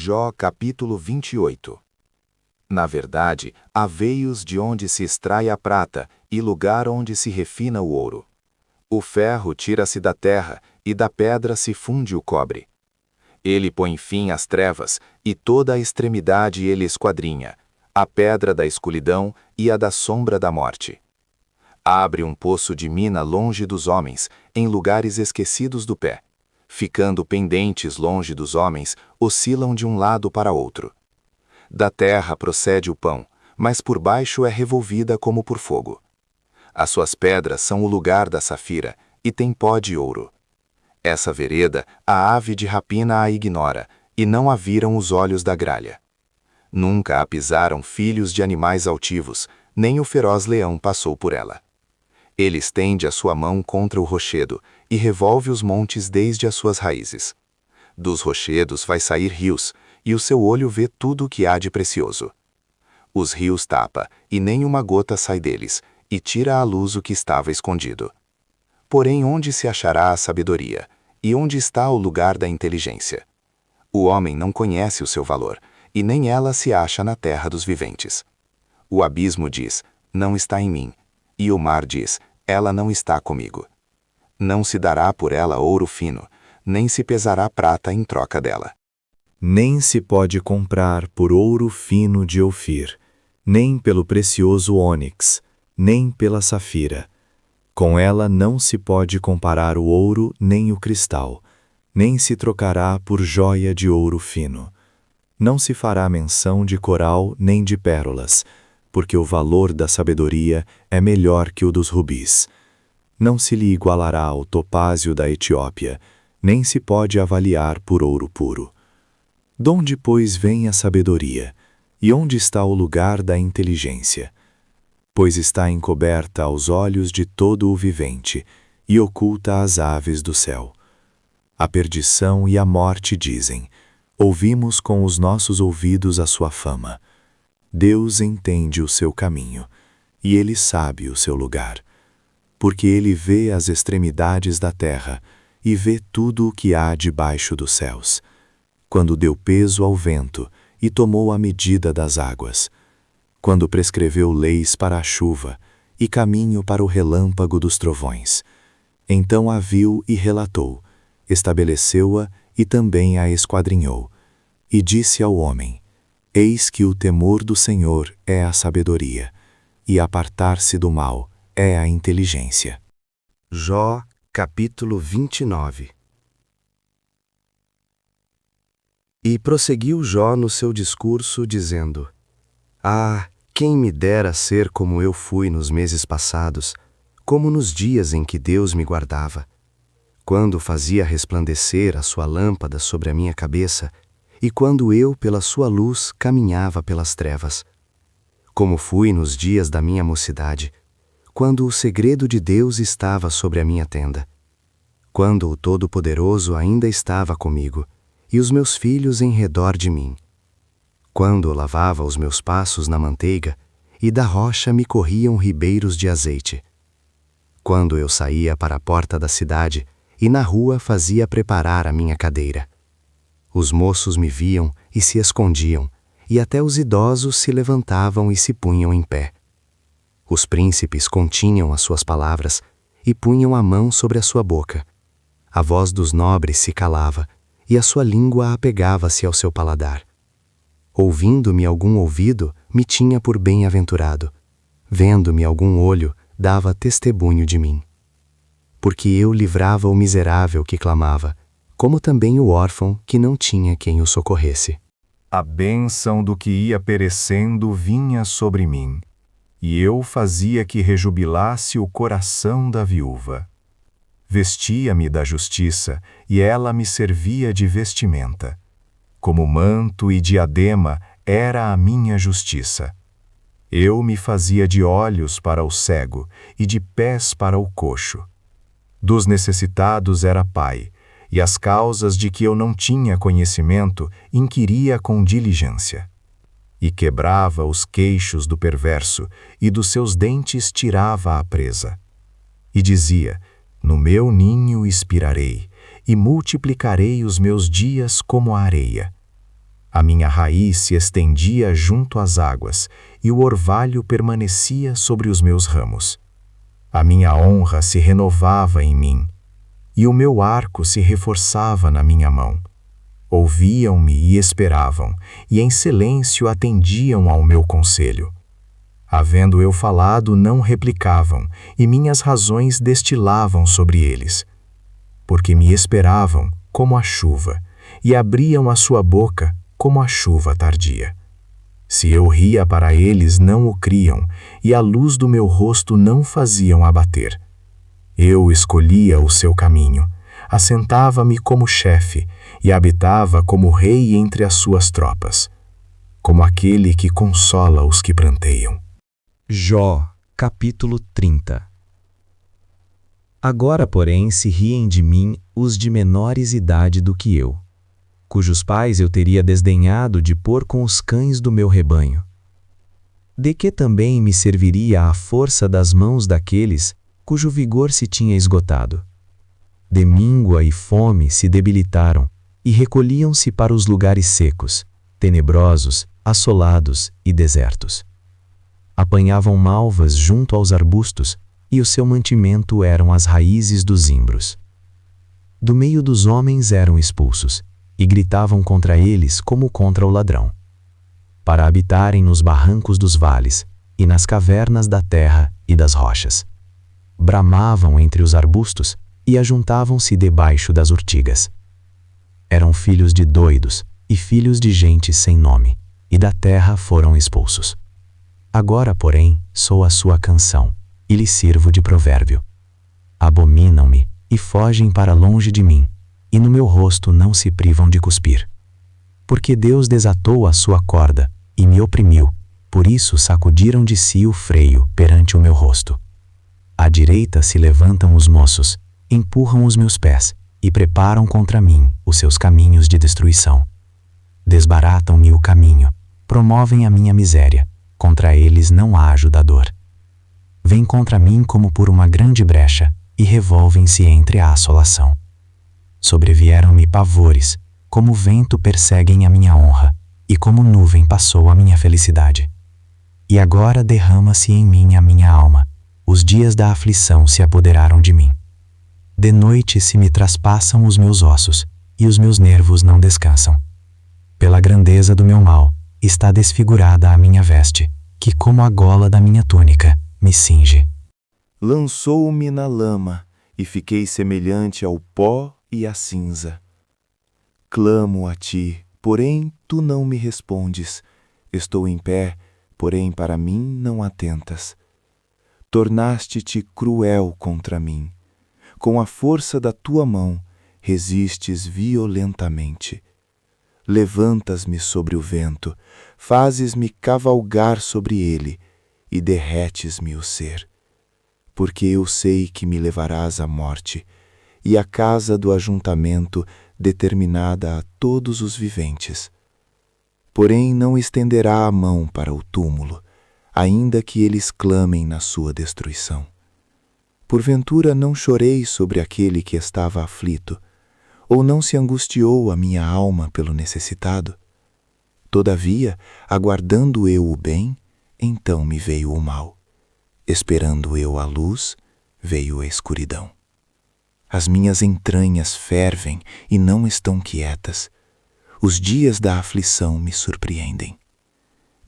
Jó capítulo 28. Na verdade, há veios de onde se extrai a prata e lugar onde se refina o ouro. O ferro tira-se da terra e da pedra se funde o cobre. Ele põe fim às trevas e toda a extremidade ele esquadrinha, a pedra da escuridão e a da sombra da morte. Abre um poço de mina longe dos homens, em lugares esquecidos do pé. Ficando pendentes longe dos homens, oscilam de um lado para outro. Da terra procede o pão, mas por baixo é revolvida como por fogo. As suas pedras são o lugar da safira, e tem pó de ouro. Essa vereda a ave de rapina a ignora, e não a viram os olhos da gralha. Nunca a pisaram filhos de animais altivos, nem o feroz leão passou por ela. Ele estende a sua mão contra o rochedo e revolve os montes desde as suas raízes. Dos rochedos vai sair rios, e o seu olho vê tudo o que há de precioso. Os rios tapa, e nem uma gota sai deles, e tira à luz o que estava escondido. Porém, onde se achará a sabedoria? E onde está o lugar da inteligência? O homem não conhece o seu valor, e nem ela se acha na terra dos viventes. O abismo diz, não está em mim. E o mar diz, ela não está comigo. Não se dará por ela ouro fino, nem se pesará prata em troca dela. Nem se pode comprar por ouro fino de Ofir, nem pelo precioso ônix, nem pela safira. Com ela não se pode comparar o ouro nem o cristal, nem se trocará por joia de ouro fino. Não se fará menção de coral nem de pérolas, porque o valor da sabedoria é melhor que o dos rubis. Não se lhe igualará o topázio da Etiópia, nem se pode avaliar por ouro puro. Donde, pois, vem a sabedoria, e onde está o lugar da inteligência? Pois está encoberta aos olhos de todo o vivente, e oculta às aves do céu. A perdição e a morte dizem, ouvimos com os nossos ouvidos a sua fama. Deus entende o seu caminho, e ele sabe o seu lugar. Porque ele vê as extremidades da terra, e vê tudo o que há debaixo dos céus. Quando deu peso ao vento, e tomou a medida das águas. Quando prescreveu leis para a chuva, e caminho para o relâmpago dos trovões. Então a viu e relatou, estabeleceu-a e também a esquadrinhou. E disse ao homem, eis que o temor do Senhor é a sabedoria, e apartar-se do mal é a inteligência. Jó, capítulo 29. E prosseguiu Jó no seu discurso, dizendo, ah, quem me dera ser como eu fui nos meses passados, como nos dias em que Deus me guardava, quando fazia resplandecer a sua lâmpada sobre a minha cabeça, e quando eu, pela sua luz, caminhava pelas trevas. Como fui nos dias da minha mocidade, quando o segredo de Deus estava sobre a minha tenda, quando o Todo-Poderoso ainda estava comigo, e os meus filhos em redor de mim, quando lavava os meus passos na manteiga, e da rocha me corriam ribeiros de azeite, quando eu saía para a porta da cidade, e na rua fazia preparar a minha cadeira. Os moços me viam e se escondiam, e até os idosos se levantavam e se punham em pé. Os príncipes continham as suas palavras e punham a mão sobre a sua boca. A voz dos nobres se calava, e a sua língua apegava-se ao seu paladar. Ouvindo-me algum ouvido, me tinha por bem-aventurado. Vendo-me algum olho, dava testemunho de mim. Porque eu livrava o miserável que clamava, como também o órfão que não tinha quem o socorresse. A bênção do que ia perecendo vinha sobre mim, e eu fazia que rejubilasse o coração da viúva. Vestia-me da justiça, e ela me servia de vestimenta. Como manto e diadema era a minha justiça. Eu me fazia de olhos para o cego, e de pés para o coxo. Dos necessitados era pai, e as causas de que eu não tinha conhecimento inquiria com diligência. E quebrava os queixos do perverso, e dos seus dentes tirava a presa. E dizia, no meu ninho expirarei, e multiplicarei os meus dias como a areia. A minha raiz se estendia junto às águas, e o orvalho permanecia sobre os meus ramos. A minha honra se renovava em mim, e o meu arco se reforçava na minha mão. Ouviam-me e esperavam, e em silêncio atendiam ao meu conselho. Havendo eu falado, não replicavam, e minhas razões destilavam sobre eles. Porque me esperavam como a chuva, e abriam a sua boca como a chuva tardia. Se eu ria para eles, não o criam, e a luz do meu rosto não faziam abater. Eu escolhia o seu caminho, assentava-me como chefe, e habitava como rei entre as suas tropas, como aquele que consola os que pranteiam. Jó, capítulo 30. Agora, porém, se riem de mim os de menores idade do que eu, cujos pais eu teria desdenhado de pôr com os cães do meu rebanho. De que também me serviria a força das mãos daqueles cujo vigor se tinha esgotado? De míngua e fome se debilitaram e recolhiam-se para os lugares secos, tenebrosos, assolados e desertos. Apanhavam malvas junto aos arbustos, e o seu mantimento eram as raízes dos zimbros. Do meio dos homens eram expulsos, e gritavam contra eles como contra o ladrão, para habitarem nos barrancos dos vales, e nas cavernas da terra e das rochas. Bramavam entre os arbustos, e ajuntavam-se debaixo das urtigas. Eram filhos de doidos, e filhos de gente sem nome, e da terra foram expulsos. Agora, porém, sou a sua canção, e lhes sirvo de provérbio. Abominam-me, e fogem para longe de mim, e no meu rosto não se privam de cuspir. Porque Deus desatou a sua corda, e me oprimiu, por isso sacudiram de si o freio perante o meu rosto. À direita se levantam os moços, empurram os meus pés, e preparam contra mim os seus caminhos de destruição. Desbaratam-me o caminho, promovem a minha miséria, contra eles não há ajudador. Vêm contra mim como por uma grande brecha, e revolvem-se entre a assolação. Sobrevieram-me pavores, como vento perseguem a minha honra, e como nuvem passou a minha felicidade. E agora derrama-se em mim a minha alma, os dias da aflição se apoderaram de mim. De noite se me traspassam os meus ossos, e os meus nervos não descansam. Pela grandeza do meu mal, está desfigurada a minha veste, que como a gola da minha túnica, me cinge. Lançou-me na lama, e fiquei semelhante ao pó e à cinza. Clamo a ti, porém tu não me respondes. Estou em pé, porém para mim não atentas. Tornaste-te cruel contra mim. Com a força da tua mão, resistes violentamente. Levantas-me sobre o vento, fazes-me cavalgar sobre ele, e derretes-me o ser. Porque eu sei que me levarás à morte, e à casa do ajuntamento determinada a todos os viventes. Porém não estenderá a mão para o túmulo, ainda que eles clamem na sua destruição. Porventura não chorei sobre aquele que estava aflito, ou não se angustiou a minha alma pelo necessitado? Todavia, aguardando eu o bem, então me veio o mal. Esperando eu a luz, veio a escuridão. As minhas entranhas fervem e não estão quietas. Os dias da aflição me surpreendem.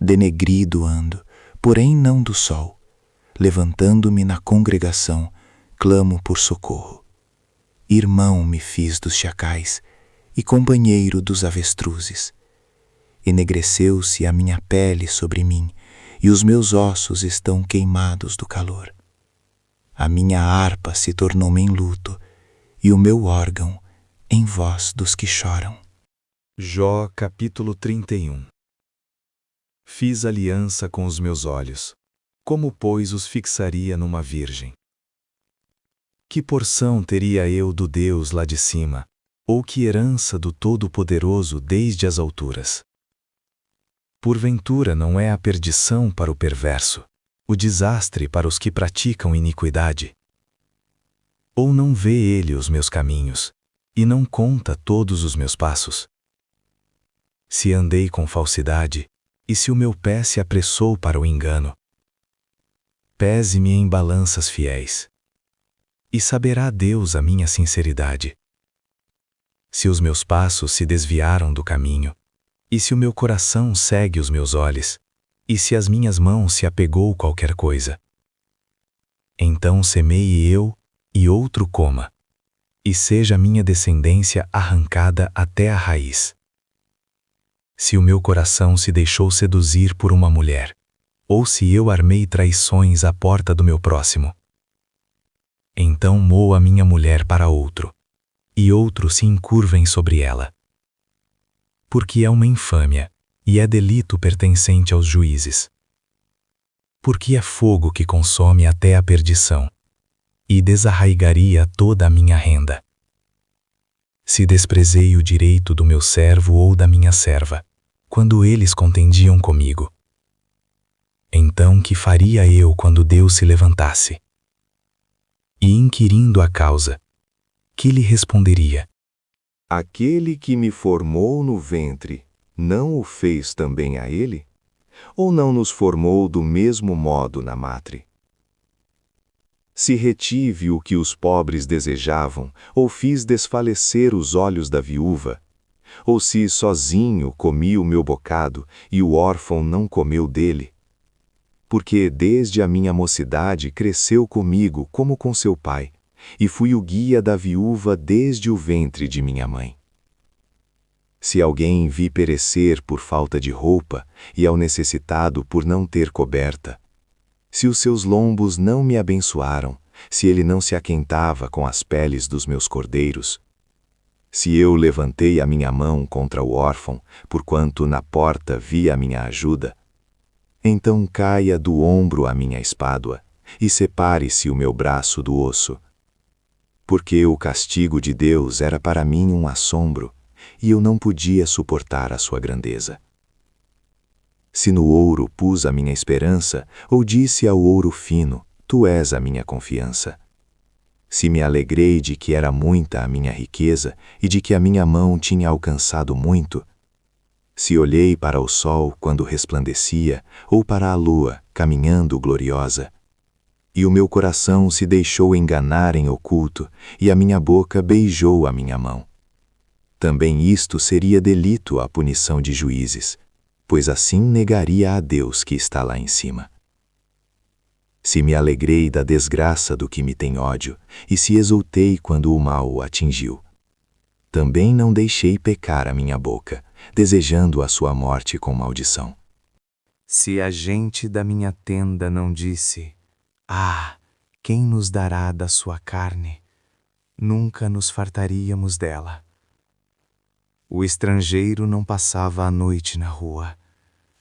Denegrido ando, porém não do sol. Levantando-me na congregação, clamo por socorro. Irmão me fiz dos chacais e companheiro dos avestruzes. Enegreceu-se a minha pele sobre mim, e os meus ossos estão queimados do calor. A minha harpa se tornou-me em luto, e o meu órgão em voz dos que choram. Jó, capítulo 31. Fiz aliança com os meus olhos. Como, pois, os fixaria numa virgem? Que porção teria eu do Deus lá de cima, ou que herança do Todo-Poderoso desde as alturas? Porventura não é a perdição para o perverso, o desastre para os que praticam iniquidade? Ou não vê ele os meus caminhos, e não conta todos os meus passos? Se andei com falsidade, e se o meu pé se apressou para o engano, pese-me em balanças fiéis, e saberá Deus a minha sinceridade. Se os meus passos se desviaram do caminho, e se o meu coração segue os meus olhos, e se as minhas mãos se apegou qualquer coisa, então semeie eu, e outro coma, e seja minha descendência arrancada até a raiz. Se o meu coração se deixou seduzir por uma mulher, ou se eu armei traições à porta do meu próximo, então moa minha mulher para outro, e outro se encurvem sobre ela. Porque é uma infâmia, e é delito pertencente aos juízes. Porque é fogo que consome até a perdição, e desarraigaria toda a minha renda. Se desprezei o direito do meu servo ou da minha serva, quando eles contendiam comigo, então que faria eu quando Deus se levantasse? E inquirindo a causa, que lhe responderia? Aquele que me formou no ventre, não o fez também a ele? Ou não nos formou do mesmo modo na matre? Se retive o que os pobres desejavam, ou fiz desfalecer os olhos da viúva, ou se sozinho comi o meu bocado e o órfão não comeu dele, porque desde a minha mocidade cresceu comigo como com seu pai, e fui o guia da viúva desde o ventre de minha mãe. Se alguém vi perecer por falta de roupa, e ao necessitado por não ter coberta, se os seus lombos não me abençoaram, se ele não se aquentava com as peles dos meus cordeiros, se eu levantei a minha mão contra o órfão, porquanto na porta vi a minha ajuda, então caia do ombro a minha espádua, e separe-se o meu braço do osso. Porque o castigo de Deus era para mim um assombro, e eu não podia suportar a sua grandeza. Se no ouro pus a minha esperança, ou disse ao ouro fino, tu és a minha confiança. Se me alegrei de que era muita a minha riqueza, e de que a minha mão tinha alcançado muito, se olhei para o sol quando resplandecia, ou para a lua, caminhando gloriosa, e o meu coração se deixou enganar em oculto, e a minha boca beijou a minha mão. Também isto seria delito à punição de juízes, pois assim negaria a Deus que está lá em cima. Se me alegrei da desgraça do que me tem ódio, e se exultei quando o mal o atingiu, também não deixei pecar a minha boca, desejando a sua morte com maldição. Se a gente da minha tenda não disse, ah, quem nos dará da sua carne? Nunca nos fartaríamos dela. O estrangeiro não passava a noite na rua.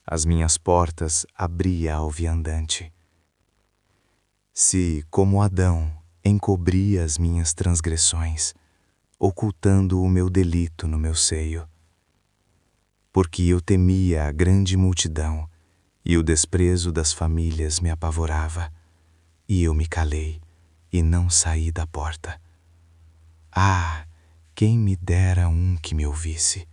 As minhas portas abria ao viandante. Se, como Adão, encobria as minhas transgressões, ocultando o meu delito no meu seio, porque eu temia a grande multidão, e o desprezo das famílias me apavorava, e eu me calei, e não saí da porta. Ah, quem me dera um que me ouvisse!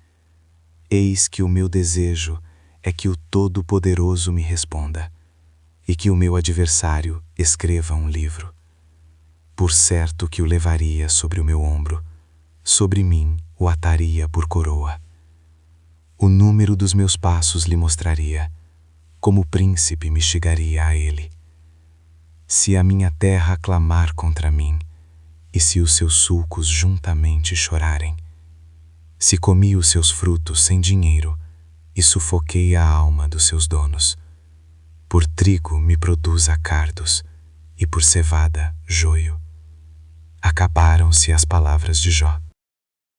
Eis que o meu desejo é que o Todo-Poderoso me responda, e que o meu adversário escreva um livro. Por certo que o levaria sobre o meu ombro, sobre mim o ataria por coroa. O número dos meus passos lhe mostraria, como príncipe me chegaria a ele. Se a minha terra clamar contra mim, e se os seus sulcos juntamente chorarem, se comi os seus frutos sem dinheiro, e sufoquei a alma dos seus donos, por trigo me produza cardos, e por cevada joio. Acabaram-se as palavras de Jó.